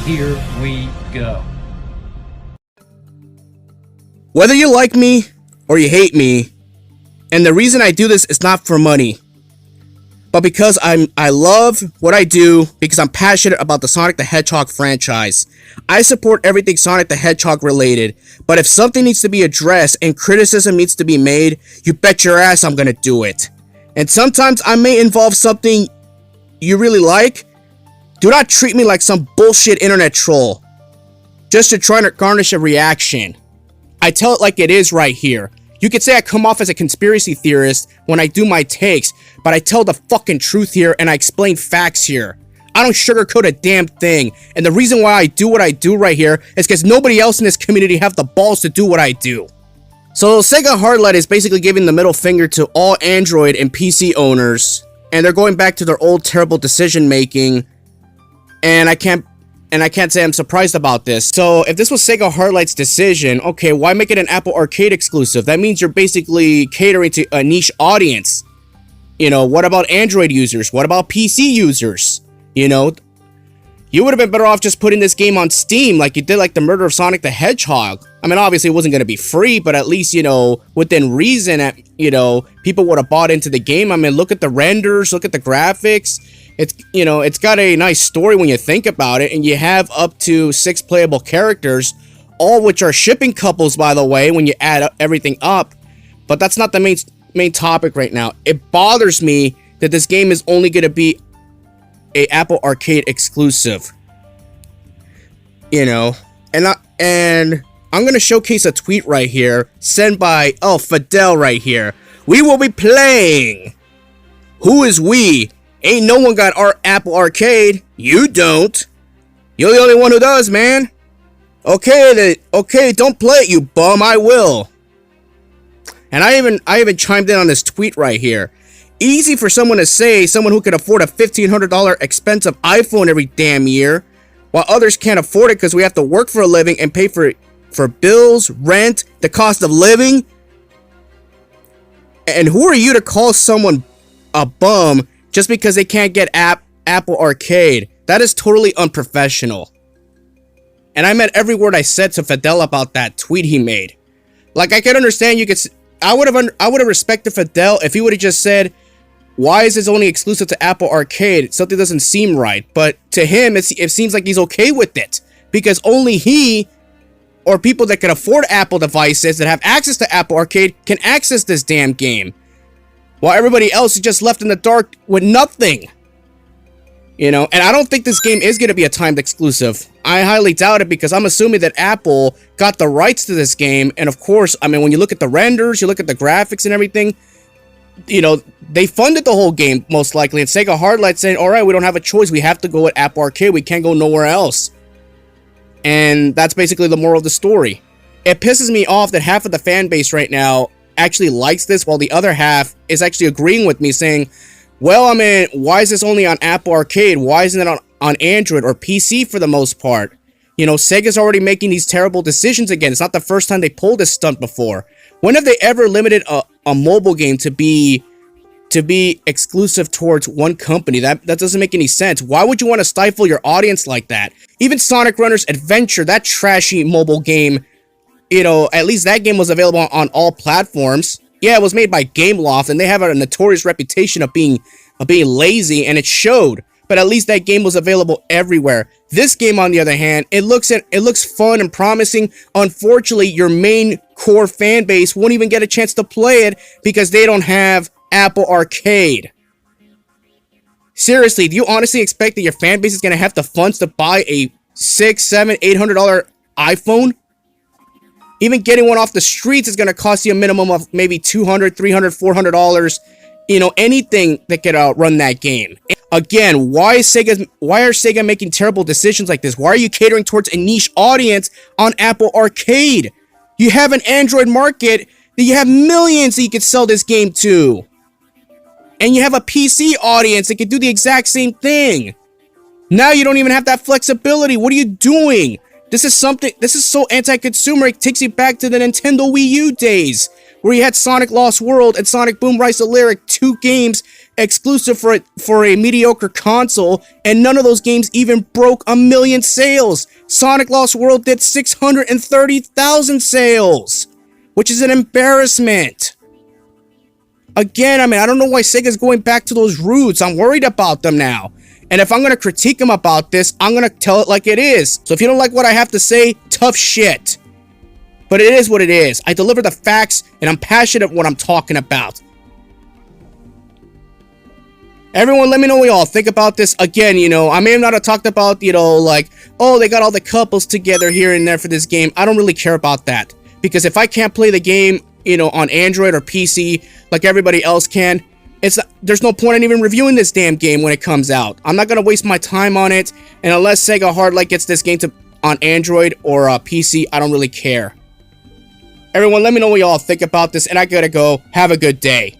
Here we go. Whether you like me or you hate me, and the reason I do this is not for money, but because I love what I do, because I'm passionate about the Sonic the Hedgehog franchise. I support everything Sonic the Hedgehog related, but if something needs to be addressed and criticism needs to be made, you bet your ass I'm gonna do it. And sometimes I may involve something you really like. Do not treat me like some bullshit internet troll just to try to garnish a reaction. I tell it like it is right here. You could say I come off as a conspiracy theorist when I do my takes, but I tell the fucking truth here and I explain facts here. I don't sugarcoat a damn thing. And the reason why I do what I do right here is because nobody else in this community have the balls to do what I do. So Sega Heartlight is basically giving the middle finger to all Android and PC owners, and they're going back to their old terrible decision making. And I can't say I'm surprised about this. So if this was Sega Heartlight's decision, okay, why make it an Apple Arcade exclusive? That means you're basically catering to a niche audience. You know, what about Android users? What about PC users? You know, you would have been better off just putting this game on Steam like you did like the murder of Sonic the Hedgehog. I mean, obviously it wasn't going to be free, but at least, you know, within reason, you know, people would have bought into the game. I mean, look at the renders, look at the graphics. It's, you know, it's got a nice story when you think about it, and you have up to 6 playable characters, all which are shipping couples, by the way, when you add everything up. But that's not the main topic right now. It bothers me that this game is only going to be a Apple Arcade exclusive. You know, and I'm going to showcase a tweet right here, sent by, Fidel right here. We will be playing. Who is we? Ain't no one got our Apple Arcade. You don't. You're the only one who does, man. Okay, don't play it, you bum. I will. And I even chimed in on this tweet right here. Easy for someone to say, someone who could afford a $1,500 expensive iPhone every damn year, while others can't afford it because we have to work for a living and pay for bills, rent, the cost of living. And who are you to call someone a bum just because they can't get Apple Arcade? That is totally unprofessional. And I meant every word I said to Fidel about that tweet he made. Like, I could understand I would have respected Fidel if he would have just said, why is this only exclusive to Apple Arcade? Something doesn't seem right. But to him, it seems like he's okay with it, because only he or people that can afford Apple devices that have access to Apple Arcade can access this damn game, while everybody else is just left in the dark with nothing. You know, and I don't think this game is going to be a timed exclusive. I highly doubt it, because I'm assuming that Apple got the rights to this game. And of course, I mean, when you look at the renders, you look at the graphics and everything, you know, they funded the whole game most likely. And Sega Heartlight saying, all right, we don't have a choice. We have to go with Apple Arcade. We can't go nowhere else. And that's basically the moral of the story. It pisses me off that half of the fan base right now actually likes this, while the other half is actually agreeing with me, saying, well, I mean, why is this only on Apple Arcade? Why isn't it on Android or PC for the most part? You know, Sega's already making these terrible decisions again. It's not the first time they pulled this stunt before. When have they ever limited a mobile game to be exclusive towards one company? That doesn't make any sense. Why would you want to stifle your audience like that? Even Sonic Runners Adventure, that trashy mobile game, you know, at least that game was available on all platforms. Yeah, it was made by Gameloft, and they have a notorious reputation of being lazy, and it showed. But at least that game was available everywhere. This game, on the other hand, it looks fun and promising. Unfortunately, your main core fan base won't even get a chance to play it because they don't have Apple Arcade. Seriously, do you honestly expect that your fan base is going to have the funds to buy a $600, $700, $800 iPhone? Even getting one off the streets is going to cost you a minimum of maybe $200, $300, $400. You know, anything that could run that game. Again, why are Sega making terrible decisions like this? Why are you catering towards a niche audience on Apple Arcade? You have an Android market that you have millions that you could sell this game to. And you have a PC audience that could do the exact same thing. Now you don't even have that flexibility. What are you doing? This is so anti-consumer, it takes you back to the Nintendo Wii U days, where you had Sonic Lost World and Sonic Boom Rise of Lyric, 2 games exclusive for a mediocre console, and none of those games even broke 1 million sales. Sonic Lost World did 630,000 sales, which is an embarrassment. Again, I mean, I don't know why Sega's going back to those roots. I'm worried about them now. And if I'm going to critique them about this, I'm going to tell it like it is. So if you don't like what I have to say, tough shit. But it is what it is. I deliver the facts, and I'm passionate what I'm talking about. Everyone, let me know what y'all think about this. Again, you know, I may not have talked about, you know, like, oh, they got all the couples together here and there for this game. I don't really care about that. Because if I can't play the game, you know, on Android or PC like everybody else can, there's no point in even reviewing this damn game when it comes out. I'm not going to waste my time on it. And unless Sega Hardlight gets this game on Android or PC, I don't really care. Everyone, let me know what y'all think about this, and I gotta go. Have a good day.